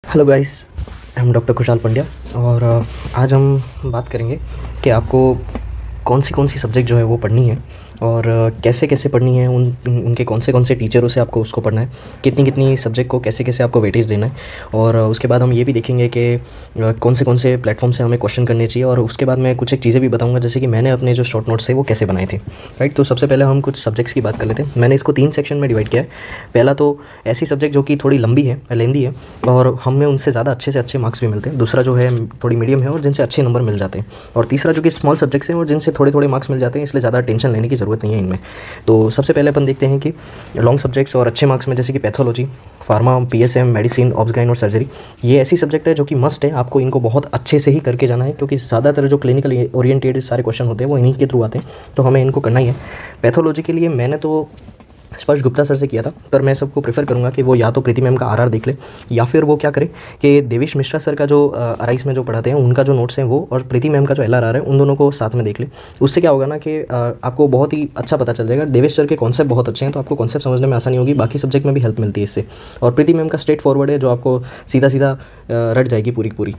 Hello guys, हम doctor खुशहाल पंड्या और आज हम बात करेंगे कि आपको कौन सी सब्जेक्ट जो है वो पढ़नी है और कैसे कैसे पढ़नी है, उनके कौन से टीचरों से आपको उसको पढ़ना है, कितनी कितनी सब्जेक्ट को कैसे कैसे आपको वेटेज देना है। और उसके बाद हम ये भी देखेंगे कि कौन से प्लेटफॉर्म से हमें क्वेश्चन करने चाहिए। और उसके बाद मैं कुछ एक चीज़ें भी बताऊंगा, जैसे कि मैंने अपने जो शॉर्ट नोट्स थे वो कैसे बनाए थे। राइट, तो सबसे पहले हम कुछ सब्जेक्ट्स की बात कर लेते हैं। मैंने इसको 3 सेक्शन में डिवाइड किया है। पहला तो ऐसी सब्जेक्ट जो कि थोड़ी लंबी है, लेंदी है और हमें उनसे ज़्यादा अच्छे से अच्छे मार्क्स भी मिलते हैं। दूसरा जो है थोड़ी मीडियम है और जिनसे अच्छे नंबर मिल जाते हैं। और तीसरा जो कि स्मॉल सब्जेक्ट्स हैं और जिनसे थोड़े थोड़े मार्क्स मिल जाते हैं, इसलिए ज़्यादा टेंशन लेने की ज़रूरत नहीं है इनमें। तो सबसे पहले अपन देखते हैं कि लॉन्ग सब्जेक्ट्स और अच्छे मार्क्स में, जैसे कि पैथोलॉजी, फार्मा, पीएसएम, मेडिसिन, ऑब्सगाइन और सर्जरी, ये ऐसी सब्जेक्ट है जो कि मस्ट है। आपको इनको बहुत अच्छे से ही करके जाना है, क्योंकि ज़्यादातर जो क्लिनिकल ओरिएंटेड सारे क्वेश्चन होते हैं वो इन्हीं के थ्रू आते हैं, तो हमें इनको करना ही है। पैथोलॉजी के लिए मैंने तो स्पर्श गुप्ता सर से किया था, पर मैं सबको प्रेफर करूंगा कि वो या तो प्रीति मैम का आरआर देख ले, या फिर वो क्या करे कि देवेश मिश्रा सर का जो आरआईस में जो पढ़ाते हैं उनका जो नोट्स हैं वो, और प्रीति मैम का जो एलआरआर है, उन दोनों को साथ में देख ले। उससे क्या होगा ना कि आपको बहुत ही अच्छा पता चल जाएगा। देवेश सर के कॉन्सेप्ट बहुत अच्छे हैं, तो आपको कॉन्सेप्ट समझने में आसानी होगी, बाकी सब्जेक्ट में भी हेल्प मिलती है इससे। और प्रीति मैम का स्ट्रेट फॉरवर्ड है, जो आपको सीधा सीधा रट जाएगी पूरी पूरी।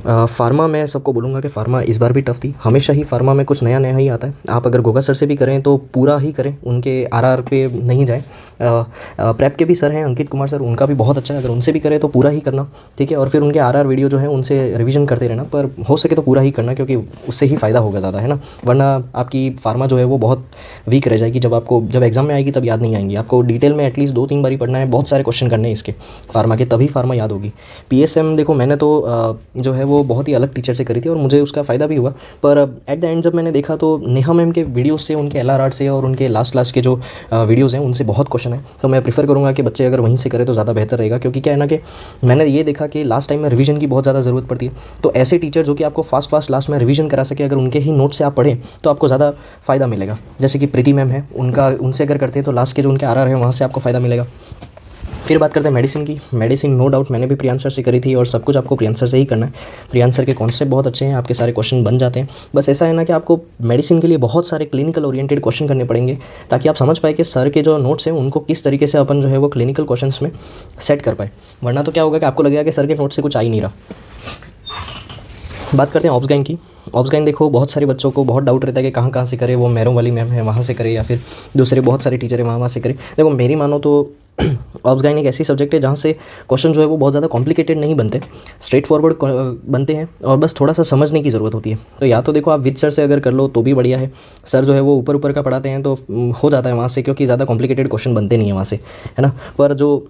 फार्मा मैं सबको बोलूँगा कि फ़ार्मा इस बार भी टफ थी। हमेशा ही फार्मा में कुछ नया नया ही आता है। आप अगर गोगा सर से भी करें तो पूरा ही करें, उनके आरआर पे नहीं जाए। प्रेप के भी सर हैं अंकित कुमार सर, उनका भी बहुत अच्छा है, अगर उनसे भी करें तो पूरा ही करना, ठीक है। और फिर उनके आरआर वीडियो जो है उनसे रिवीजन करते रहना, पर हो सके तो पूरा ही करना, क्योंकि उससे ही फ़ायदा होगा ज़्यादा, है ना। वरना आपकी फार्मा जो है वो बहुत वीक रह जाएगी। जब एग्जाम में आएगी तब याद नहीं आएंगी। आपको डिटेल में एटलीस्ट 2-3 बारी पढ़ना है, बहुत सारे क्वेश्चन करने हैं इसके फार्मा के, तभी फार्मा याद होगी। पीएसएम देखो, मैंने तो जो है वो बहुत ही अलग टीचर से करी थी और मुझे उसका फ़ायदा भी हुआ, पर एट द एंड जब मैंने देखा तो नेहा मैम के वीडियोज़ से, उनके एलआरआर से और उनके लास्ट के जो वीडियोज़ हैं उनसे बहुत क्वेश्चन है। तो मैं प्रीफर करूँगा कि बच्चे अगर वहीं से करें तो ज़्यादा बेहतर रहेगा, क्योंकि क्या है ना कि मैंने ये देखा कि लास्ट टाइम में रिवीजन की बहुत ज़्यादा ज़रूरत पड़ती है। तो ऐसे टीचर जो कि आपको फास्ट लास्ट में रिवीजन करा सके, अगर उनके ही नोट से आप पढ़ें तो आपको ज़्यादा फ़ायदा मिलेगा। जैसे कि प्रीति मैम है, उनसे अगर करते हैं तो लास्ट के जो उनके आरआर है वहाँ से आपको फ़ायदा मिलेगा। फिर बात करते हैं मेडिसिन की। मेडिसिन नो डाउट मैंने भी प्रियांश सर से करी थी और सब कुछ आपको प्रियांश सर से ही करना है। प्रियांश सर के कॉन्सेप्ट बहुत अच्छे हैं, आपके सारे क्वेश्चन बन जाते हैं। बस ऐसा है ना कि आपको मेडिसिन के लिए बहुत सारे क्लिनिकल ओरिएंटेड क्वेश्चन करने पड़ेंगे, ताकि आप समझ पाए कि सर के जो नोट्स हैं उनको किस तरीके से अपन जो है वो क्लिनिकल क्वेश्चन में सेट कर पाए। वरना तो क्या होगा कि आपको लगेगा कि सर के नोट से कुछ आ ही नहीं रहा। बात करते हैं ऑब्सगाइन की। ऑब्सगाइन देखो, बहुत सारे बच्चों को बहुत डाउट रहता है कि कहाँ से करे, वो मैरों वाली मैम है वहाँ से करे, या फिर दूसरे बहुत सारे टीचर है वहाँ से करे। देखो मेरी मानो तो ऑब्सगाइन एक ऐसी सब्जेक्ट है जहाँ से क्वेश्चन जो है वो बहुत ज़्यादा कॉम्प्लिकेटेड नहीं बनते, स्ट्रेट फॉरवर्ड बनते हैं और बस थोड़ा सा समझने की ज़रूरत होती है। तो या तो देखो आप विद सर से अगर कर लो तो भी बढ़िया है। सर जो है वो ऊपर का पढ़ाते हैं तो हो जाता है वहाँ से, क्योंकि ज़्यादा कॉम्प्लिकेटेड क्वेश्चन बनते नहीं है वहाँ से, है ना। पर जो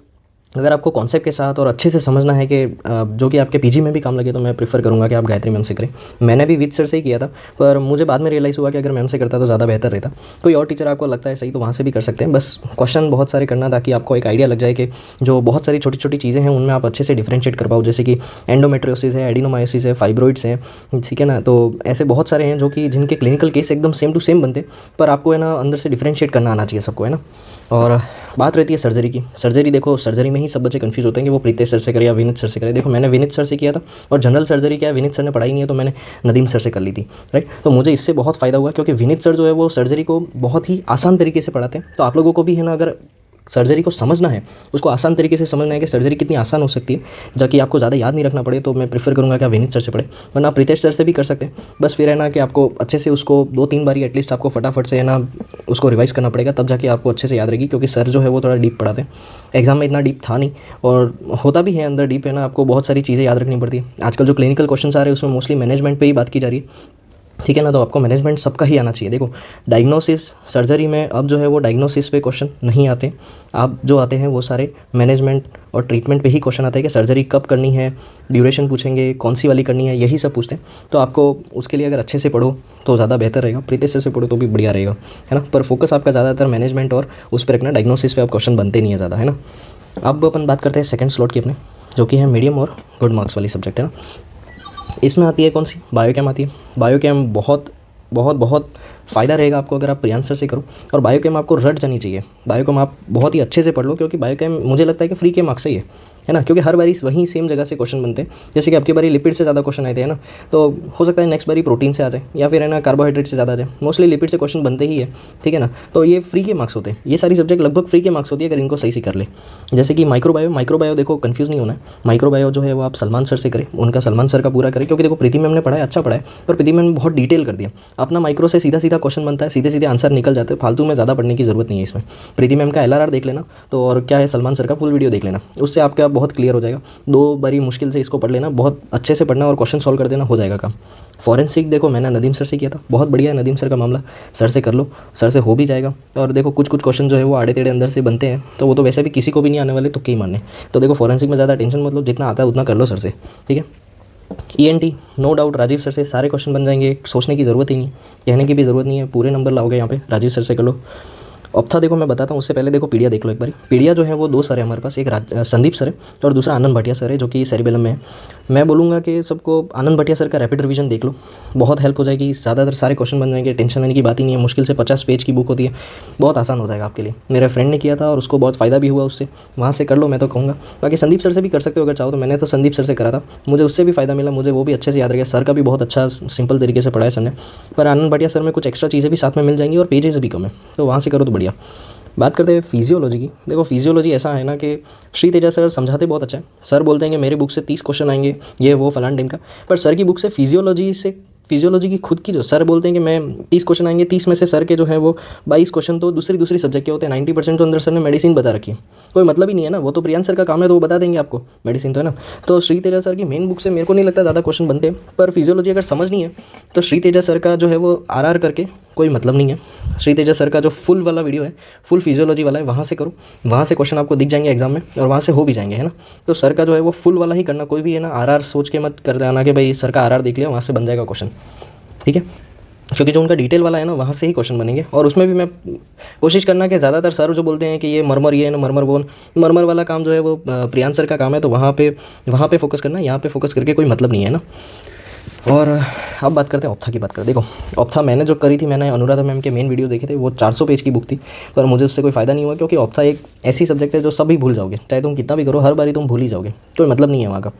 अगर आपको कॉन्सेप्ट के साथ और अच्छे से समझना है कि जो कि आपके पीजी में भी काम लगे, तो मैं प्रीफर करूँगा कि आप गायत्री मैम से करें। मैंने भी विद सर से ही किया था, पर मुझे बाद में रियलाइज़ हुआ कि अगर मैम से करता तो ज़्यादा बेहतर रहता। कोई और टीचर आपको लगता है सही तो वहाँ से भी कर सकते हैं। बस क्वेश्चन बहुत सारे करना, ताकि आपको एक आइडिया लग जाए कि जो बहुत सारी छोटी छोटी चीज़ें हैं उनमें आप अच्छे से डिफ्रेंशिएट कर पाओ। जैसे कि एंडोमेट्रियोसिस है, एडिनोमायोसिस है, फाइब्रॉइड्स हैं, ठीक है ना। तो ऐसे बहुत सारे हैं जो कि जिनके क्लिनिकल केस एकदम सेम टू सेम बनते, पर आपको है ना अंदर से डिफ्रेंशिएट करना आना चाहिए सबको, है ना। और बात रहती है सर्जरी की। सर्जरी देखो, सर्जरी में ही सब बच्चे कंफ्यूज होते हैं कि वो प्रीतेश सर से करे या विनीत सर से करे। देखो मैंने विनीत सर से किया था, और जनरल सर्जरी क्या है, विनीत सर ने पढ़ाई नहीं है तो मैंने नदीम सर से कर ली थी, राइट। तो मुझे इससे बहुत फ़ायदा हुआ, क्योंकि विनीत सर जो है वो सर्जरी को बहुत ही आसान तरीके से पढ़ाते हैं। तो आप लोगों को भी है ना, अगर सर्जरी को समझना है, उसको आसान तरीके से समझना है कि सर्जरी कितनी आसान हो सकती है, ताकि आपको ज़्यादा याद नहीं रखना पड़े, तो मैं प्रीफर करूँगा कि आप विनीत सर से पढ़ें। वरना आप प्रीतेश सर से भी कर सकते हैं। बस फिर है ना कि आपको अच्छे से उसको 2-3 बारी एटलीस्ट आपको फटाफट से है ना उसको रिवाइज़ करना पड़ेगा, तब जाके आपको अच्छे से याद रहेगी। क्योंकि सर जो है वो थोड़ा डीप पढ़ाते हैं। एग्जाम में इतना डीप था नहीं, और होता भी है अंदर डीप, है ना। आपको बहुत सारी चीज़ें याद रखनी पड़ती है। आजकल जो क्लिनिकल क्वेश्चन आ रहे हैं उसमें मोस्टली मैनेजमेंट पर ही बात की जा रही है, ठीक है ना। तो आपको मैनेजमेंट सबका ही आना चाहिए। देखो डायग्नोसिस सर्जरी में अब जो है वो डायग्नोसिस पे क्वेश्चन नहीं आते, आप जो आते हैं वो सारे मैनेजमेंट और ट्रीटमेंट पे ही क्वेश्चन आते हैं कि सर्जरी कब करनी है, ड्यूरेशन पूछेंगे, कौन सी वाली करनी है, यही सब पूछते हैं। तो आपको उसके लिए अगर अच्छे से पढ़ो तो ज़्यादा बेहतर रहेगा, प्रीतेश सर से पढ़ो तो भी बढ़िया रहेगा, है ना। पर फोकस आपका ज़्यादातर मैनेजमेंट और उस पर रखना, डायग्नोसिस पे आप क्वेश्चन बनते नहीं है ज़्यादा, है ना। अब अपन बात करते हैं सेकंड स्लॉट की अपने, जो कि है मीडियम और गुड मार्क्स वाली सब्जेक्ट, है ना। इसमें आती है कौन सी, बायोकेम आती है। बायोकेम बहुत बहुत बहुत फ़ायदा रहेगा आपको अगर आप प्रियांश सर से करो। और बायोकेम आपको रट जानी चाहिए। बायोकेम आप बहुत ही अच्छे से पढ़ लो, क्योंकि बायोकेम मुझे लगता है कि फ्री के मार्क्स ही है। है ना, क्योंकि हर बारी वहीं सेम जगह से क्वेश्चन बनते हैं। जैसे कि आपकी बारी लिपिड से ज़्यादा क्वेश्चन आए थे, है ना, तो हो सकता है नेक्स्ट बारी प्रोटीन से आ जाए या फिर है ना कार्बोहाइड्रेट से ज़्यादा आ जाए। मोस्टली लिपिड से क्वेश्चन बनते ही है, ठीक है ना। तो ये फ्री के मार्क्स होते हैं, ये सारी सब्जेक्ट लगभग फ्री के मार्क्स होती है अगर इनको सही से कर ले। जैसे कि माइक्रोबायो देखो कंफ्यूज नहीं होना है। माइक्रोबायो जो है वो आप सलमान सर से करें, उनका सलमान सर का पूरा करें, क्योंकि देखो प्रीति मैम ने पढ़ाया, अच्छा पढ़ाया, पर प्रीति मैम ने बहुत डिटेल कर दिया। अपना माइक्रो से सीधा सीधा क्वेश्चन बनता है, सीधे सीधे आंसर निकल जाते हैं, फालतू में ज़्यादा पढ़ने की जरूरत नहीं है इसमें। प्रीति मैम का LRR देख लेना, तो और क्या है सलमान सर का फुल वीडियो देख लेना, उससे आपका बहुत क्लियर हो जाएगा। 2 बारी मुश्किल से इसको पढ़ लेना, बहुत अच्छे से पढ़ना और क्वेश्चन सॉल्व कर देना, हो जाएगा काम। फॉरेंसिक देखो मैंने नदीम सर से किया था, बहुत बढ़िया है नदीम सर का मामला, सर से कर लो, सर से हो भी जाएगा। और देखो कुछ क्वेश्चन जो है वो आड़े टेढ़े अंदर से बनते हैं, तो वो तो वैसे भी किसी को भी नहीं आने वाले, तो कई मानने। तो देखो फॉरेंसिक में ज़्यादा टेंशन मत लो, जितना आता है उतना कर लो सर से, ठीक है। ENT no doubt Rajiv sir से सारे क्वेश्चन बन जाएंगे, सोचने की ज़रूरत ही नहीं, कहने की भी ज़रूरत नहीं है, पूरे नंबर लाओगे यहाँ पे, राजीव सर से कर लो। ऑप्था देखो मैं बताता हूँ, उससे पहले देखो पीडिया देख लो एक बार। पीडिया जो है वो 2 सर है हमारे पास, एक संदीप सर है और दूसरा आनंद भाटिया सर है, जो कि सेरिबेलम में है। मैं बोलूँगा कि सबको आनंद भाटिया सर का रैपिड रिवीजन देख लो, बहुत हेल्प हो जाएगी, ज़्यादातर सारे क्वेश्चन बन जाएंगे, टेंशन लेने की बात ही नहीं है। मुश्किल से 50 पेज की बुक होती है, बहुत आसान हो जाएगा आपके लिए। मेरे फ्रेंड ने किया था और उसको बहुत फ़ायदा भी हुआ उससे, वहाँ से कर लो मैं तो कहूँगा। बाकी संदीप सर से भी कर सकते हो अगर चाहो तो, मैंने तो संदीप सर से करा था, मुझे उससे भी फ़ायदा मिला, मुझे वो भी अच्छे से याद रहेगा। सर का भी बहुत अच्छा सिंपल तरीके से पढ़ाया सर ने, पर आनंद भाटिया सर में कुछ एक्स्ट्रा चीज़ें भी साथ में मिल जाएंगी और पेजेस भी कम है, तो वहाँ से करो तो बढ़िया। बात करते हैं फिजियोलॉजी की। देखो फिजियोलॉजी ऐसा है ना कि श्री तेजा सर समझाते बहुत अच्छा है। सर बोलते हैं कि मेरी बुक से 30 क्वेश्चन आएंगे, ये वो फलान टाइम का, पर सर की बुक से फिजियोलॉजी की खुद की जो सर बोलते हैं कि मैं 30 क्वेश्चन आएंगे, 30 में से सर के जो है वो 22 क्वेश्चन तो दूसरी सब्जेक्ट के होते हैं, 90% तो अंदर सर ने मेडिसिन बता रखी है। कोई मतलब ही नहीं है ना, वो तो प्रियांश सर का काम है, तो वो बता देंगे आपको मेडिसिन, तो है ना। तो श्री तेजा सर की मेन बुक से मेरे को नहीं लगता ज़्यादा क्वेश्चन बनते, पर फिजियोलॉजी अगर समझनी है तो श्री तेजा सर का जो है वो RR करके कोई मतलब नहीं है। श्री तेजा सर का जो फुल वाला वीडियो है, फुल फिजियोलॉजी वाला है, वहाँ से करो, वहाँ से क्वेश्चन आपको दिख जाएंगे एग्जाम में और वहाँ से हो भी जाएंगे, है ना। तो सर का जो है वो फुल वाला ही करना, कोई भी है ना RR सोच के मत कर देना कि भाई सर का RR देख लिया वहाँ से बन जाएगा क्वेश्चन, ठीक है। क्योंकि जो उनका डिटेल वाला है ना वहाँ से ही क्वेश्चन बनेंगे, और उसमें भी मैं कोशिश करना कि ज़्यादातर सर जो बोलते हैं कि ये मरमर ये है ना मरमर बोन, मरमर वाला काम जो है वो प्रियांश सर का काम है, तो वहाँ पे फोकस करना, यहाँ पे फोकस करके कोई मतलब नहीं है ना। और अब बात करते हैं ऑप्था की बात करते हैं। देखो ऑप्था मैंने जो करी थी, मैंने अनुराधा मैम के मेन वीडियो देखे थे, वो 400 पेज की बुक थी, पर मुझे उससे कोई फ़ायदा नहीं हुआ, क्योंकि ऑप्था एक ऐसी सब्जेक्ट है जो सभी भूल जाओगे, चाहे तुम कितना भी करो, हर बारी तुम भूल ही जाओगे, कोई मतलब नहीं है वहाँ का।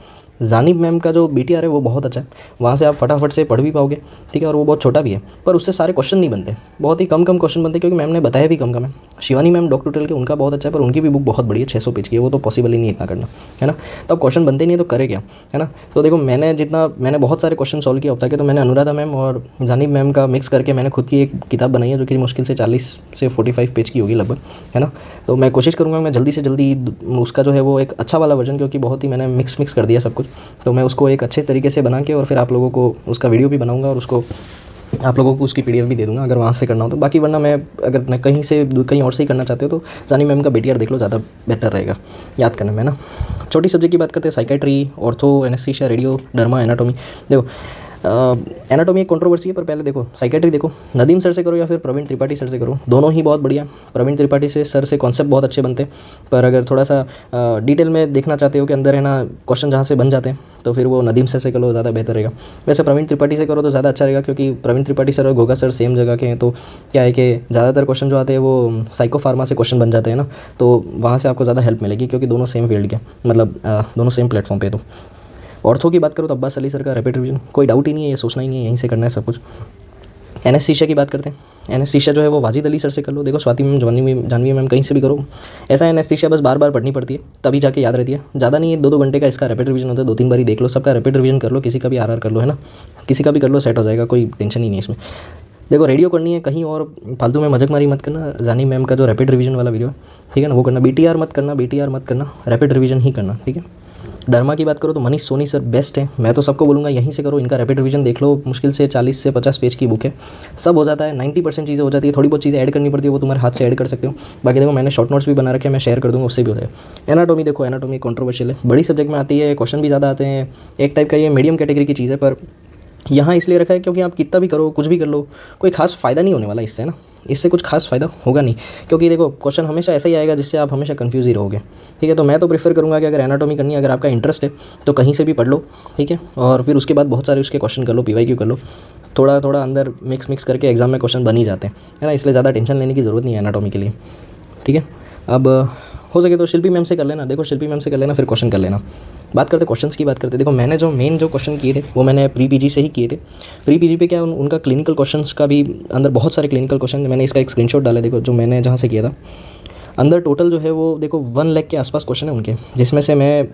जानिब मैम का जो BTR है वो बहुत अच्छा है, वहाँ से आप फटाफट से पढ़ भी पाओगे, ठीक है, और वो बहुत छोटा भी है, पर उससे सारे क्वेश्चन नहीं बनते, बहुत ही कम क्वेश्चन बनते, क्योंकि मैम ने बताया भी कम है। शिवानी मैम डॉक्टर ट्यूटोरियल के, उनका बहुत अच्छा है, पर उनकी भी बुक बहुत बड़ी है, 600 पेज की है, वो तो पॉसिबल ही नहीं इतना करना, है ना। तब क्वेश्चन बनते नहीं है तो करे क्या, है ना। तो देखो मैंने बहुत सारे क्वेश्चन सॉल्व किए ऑप्था के, तो मैंने अनुराधा मैम और जानिब मैम का मिक्स करके मैंने खुद की एक किताब बनाई है, जो कि मुश्किल से 40 से 45 पेज की होगी लगभग, है ना। तो मैं कोशिश करूँगा मैं जल्दी से जल्दी उसका जो है वो एक अच्छा वाला वर्जन, क्योंकि बहुत ही मैंने मिक्स कर दिया सब कुछ, तो मैं उसको एक अच्छे तरीके से बना के और फिर आप लोगों को उसका वीडियो भी बनाऊंगा और उसको आप लोगों को उसकी PDF भी दे दूंगा, अगर वहाँ से करना हो तो। बाकी वरना मैं अगर मैं कहीं और से ही करना चाहते हो तो जानी मैम का BTR देख लो, ज़्यादा बेटर रहेगा याद करने में ना। छोटी सब्जेक्ट की बात करते हैं, psychiatry, ortho, anaesthesia, radio, derma, anatomy. देखो एनाटॉमी एक कंट्रोवर्सी है, पर पहले देखो साइकेट्री देखो, नदीम सर से करो या फिर प्रवीण त्रिपाठी सर से करो, दोनों ही बहुत बढ़िया। प्रवीण त्रिपाठी से सर से कॉन्सेप्ट बहुत अच्छे बनते हैं, पर अगर थोड़ा सा डिटेल में देखना चाहते हो कि अंदर है ना क्वेश्चन जहाँ से बन जाते हैं, तो फिर वो नदीम सर से करो, ज़्यादा बेहतर रहेगा। वैसे प्रवीण त्रिपाठी से करो तो ज़्यादा अच्छा रहेगा, क्योंकि प्रवीण त्रिपाठी सर और गोगा सर सेम जगह के हैं, तो क्या है कि ज़्यादातर क्वेश्चन जो आते हैं वो साइको फार्मा से क्वेश्चन बन जाते हैं ना, तो वहाँ से आपको ज़्यादा हेल्प मिलेगी, क्योंकि दोनों सेम फील्ड के, मतलब दोनों सेम प्लेटफॉर्म पे। तो ऑर्थो की बात करो तो अब्बास अली सर का रैपिड रिवीजन, कोई डाउट ही नहीं है, ये सोचना ही नहीं है, यहीं से करना है सब कुछ। एनेस्थीसिया की बात करते हैं, एनेस्थीसिया जो है वो वाजिद अली सर से कर लो। देखो स्वाति मैम, जानवी मैम, कहीं से भी करो। ऐसा एनेस्थीसिया बस बार पढ़नी पड़ती है, तभी जाके याद रहती है, ज़्यादा नहीं है, 2-2 घंटे का इसका रैपिड रिवीजन होता है, 2-3 बारी देख लो, सबका रैपिड रिवीजन कर लो, किसी का भी RR कर लो, है ना, किसी का भी कर लो, सेट हो जाएगा, कोई टेंशन ही नहीं इसमें। देखो रेडियो करनी है, कहीं और फालतू में मजाकमारी मत करना, जानी मैम का जो रैपिड रिवीजन वाला वीडियो है, ठीक है ना, वो करना। BTR मत करना, रैपिड रिवीजन ही करना, ठीक है। डर्मा की बात करो तो मनीष सोनी सर बेस्ट है, मैं तो सबको बोलूँगा यहीं से करो, इनका रैपिड रिवीजन देख लो, मुश्किल से 40 से 50 पेज की बुक है, सब हो जाता है, 90% चीज़ें हो जाती है, थोड़ी बहुत चीज़ें ऐड करनी पड़ती है, वो तुम्हारे हाथ से ऐड कर सकते हो। बाकी देखो मैंने शॉर्ट नोट्स भी बना रखे हैं, मैं शेयर कर दूँगा, उससे भी हो जाएगा। एनाटॉमी देखो, एनाटॉमी कंट्रोवर्शियल है, बड़ी सब्जेक्ट में आती है, क्वेश्चन भी ज़्यादा आते हैं, एक टाइप का ये मीडियम कैटेगरी की चीज़ है, पर यहाँ इसलिए रखा है क्योंकि आप कितना भी करो, कुछ भी कर लो, कोई खास फ़ायदा नहीं होने वाला इससे ना, इससे कुछ खास फ़ायदा होगा नहीं, क्योंकि देखो क्वेश्चन हमेशा ऐसा ही आएगा जिससे आप हमेशा कंफ्यूज ही रहोगे, ठीक है। तो मैं तो प्रेफर करूँगा कि अगर एनाटॉमी करनी है, अगर आपका इंटरेस्ट है तो कहीं से भी पढ़ लो, ठीक है, और फिर उसके बाद बहुत सारे उसके क्वेश्चन कर लो, PYQ कर लो, थोड़ा थोड़ा अंदर मिक्स करके एग्जाम में क्वेश्चन बन ही जाते हैं, है ना, इसलिए ज़्यादा टेंशन लेने की ज़रूरत नहीं है एनाटॉमी के लिए, ठीक है। अब हो सके तो शिल्पी मैम से कर लेना, देखो शिल्पी मैम से कर लेना, फिर क्वेश्चन कर लेना। बात करते क्वेश्चंस की बात करते। देखो मैंने जो मेन जो क्वेश्चन किए थे वो मैंने प्री पीजी से ही किए थे। प्री पीजी पे क्या उनका क्लिनिकल क्वेश्चंस का भी अंदर बहुत सारे क्लिनिकल क्वेश्चन, मैंने इसका एक स्क्रीनशॉट डाला, देखो जो मैंने जहाँ से किया था। अंदर टोटल जो है वो देखो 1 लाख के आसपास क्वेश्चन है उनके, जिसमें से मैं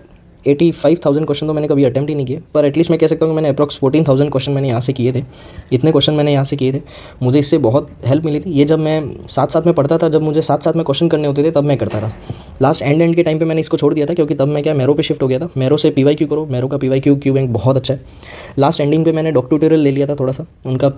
85,000 क्वेश्चन तो मैंने कभी अटैम्प्ट ही नहीं किए, पर एटलीस्ट मैं कह सकता हूँ कि मैंने अप्रॉक्स 14,000 क्वेश्चन मैंने यहाँ से किए थे। इतने क्वेश्चन मैंने यहाँ से किए थे, मुझे इससे बहुत हेल्प मिली थी। ये जब मैं साथ साथ में पढ़ता था, जब मुझे साथ साथ में क्वेश्चन करने होते थे तब मैं करता था। लास्ट एंड के टाइम पे मैंने इसको छोड़ दिया था, क्योंकि तब मैं क्या मैरो पे शिफ्ट हो गया था। मैरो से PYQ करो, मैरो का PYQ क्यू बैंक बहुत अच्छा है। लास्ट एंडिंग पे मैंने डॉक्टोरियल ले लिया था थोड़ा सा, उनका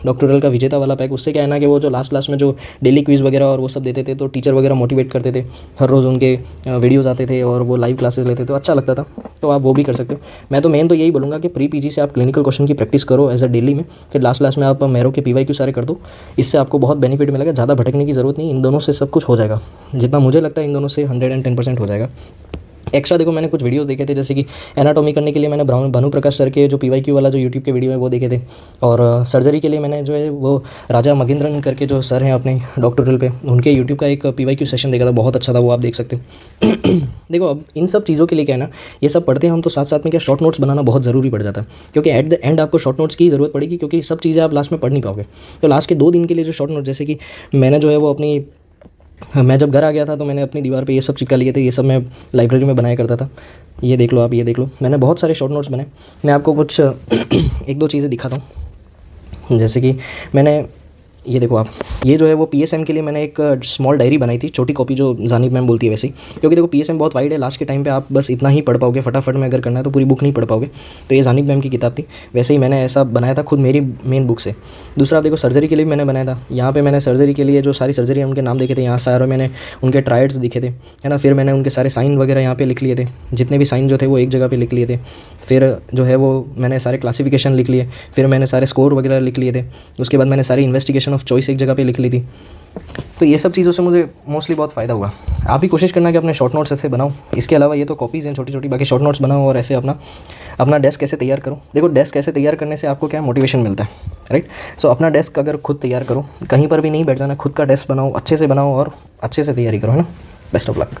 डॉक्टोरियल का विजेता वाला पैक। उससे क्या है ना कि वो जो लास्ट में जो डेली क्विज़ वगैरह और वो सब देते थे, तो टीचर वगैरह मोटिवेट करते थे, हर रोज़ उनके वीडियोज़ आते थे और वो लाइव क्लासेस लेते थे, तो अच्छा लगता था। तो आप वो भी कर सकते हो। मैं तो मेन तो यही बोलूँगा कि प्री पीजी से आप क्लिनिकल क्वेश्चन की प्रैक्टिस करो एज अ डेली में, फिर लास्ट में आप मैरो के PYQ सारे कर दो। इससे आपको बहुत बेनिफिट मिलेगा, ज़्यादा भटकने की ज़रूरत नहीं, इन दोनों से सब कुछ हो जाएगा। जितना मुझे लगता है इन दोनों से 110% हो जाएगा। एक्स्ट्रा देखो मैंने कुछ वीडियोस देखे थे, जैसे कि एनाटॉमी करने के लिए मैंने भानुप्रकाश सर के जो PYQ वाला जो यूट्यूब के वीडियो है वो देखे थे, और सर्जरी के लिए मैंने जो है वो राजा मगिंद्रन करके जो सर हैं अपने डॉक्टोरल पे, उनके यूट्यूब का एक PYQ सेशन देखा था, बहुत अच्छा था, वो आप देख सकते हो। देखो अब इन सब चीज़ों के लिए क्या है ना, ये सब पढ़ते हैं हम तो साथ साथ में क्या शॉर्ट नोट्स बनाना बहुत ज़रूरी पड़ जाता है, क्योंकि एट द एंड आपको शॉर्ट नोट्स की ज़रूरत पड़ेगी, क्योंकि सब चीज़ें आप लास्ट में पढ़ नहीं पाओगे। तो लास्ट के 2 दिन के लिए जो शॉर्ट नोट, जैसे कि मैंने जो है वो अपनी मैं जब घर आ गया था तो मैंने अपनी दीवार पे ये सब चिपका लिए थे, ये सब मैं लाइब्रेरी में बनाया करता था। ये देख लो आप, ये देख लो, मैंने बहुत सारे शॉर्ट नोट्स बनाए। मैं आपको कुछ 1-2 चीज़ें दिखाता हूँ। जैसे कि मैंने ये देखो आप, ये जो है वो PSM के लिए मैंने एक स्मॉल डायरी बनाई थी, छोटी कॉपी जो जानिब मैम बोलती है वैसे ही, क्योंकि देखो PSM बहुत वाइड है, लास्ट के टाइम पे आप बस इतना ही पढ़ पाओगे, फटाफट में अगर करना है तो पूरी बुक नहीं पढ़ पाओगे। तो ये जानिब मैम की किताब थी, वैसे ही मैंने ऐसा बनाया था खुद मेरी मेन बुक से। दूसरा आप देखो सर्जरी के लिए भी मैंने बनाया था, यहाँ पर मैंने सर्जरी के लिए जो सारी सर्जरी है उनके नाम देखे थे, यहाँ सारे मैंने उनके ट्रायड्स दिखे थे, है ना। फिर मैंने उनके सारे साइन वगैरह यहाँ पर लिख लिए थे, जितने भी साइन जो थे वो एक जगह पर लिख लिए थे। फिर जो है वो मैंने सारे क्लासिफिकेशन लिख लिए, फिर मैंने सारे स्कोर वगैरह लिख लिए थे। उसके बाद मैंने सारी इन्वेस्टिगेशन ऑफ चॉइस एक जगह पे लिख ली थी। तो ये सब चीज़ों से मुझे मोस्टली बहुत फ़ायदा हुआ। आप भी कोशिश करना कि अपने शॉर्ट नोट्स ऐसे बनाओ। इसके अलावा ये तो कॉपीज़ हैं छोटी छोटी, बाकी शॉर्ट नोट्स बनाओ और ऐसे अपना डेस्क कैसे तैयार करो। देखो डेस्क कैसे तैयार करने से आपको क्या मोटिवेशन मिलता है, राइट। सो अपना डेस्क अगर खुद तैयार करो, कहीं पर भी नहीं बैठ जाना, खुद का डेस्क बनाओ, अच्छे से बनाओ और अच्छे से तैयारी करो, है ना। Best of luck.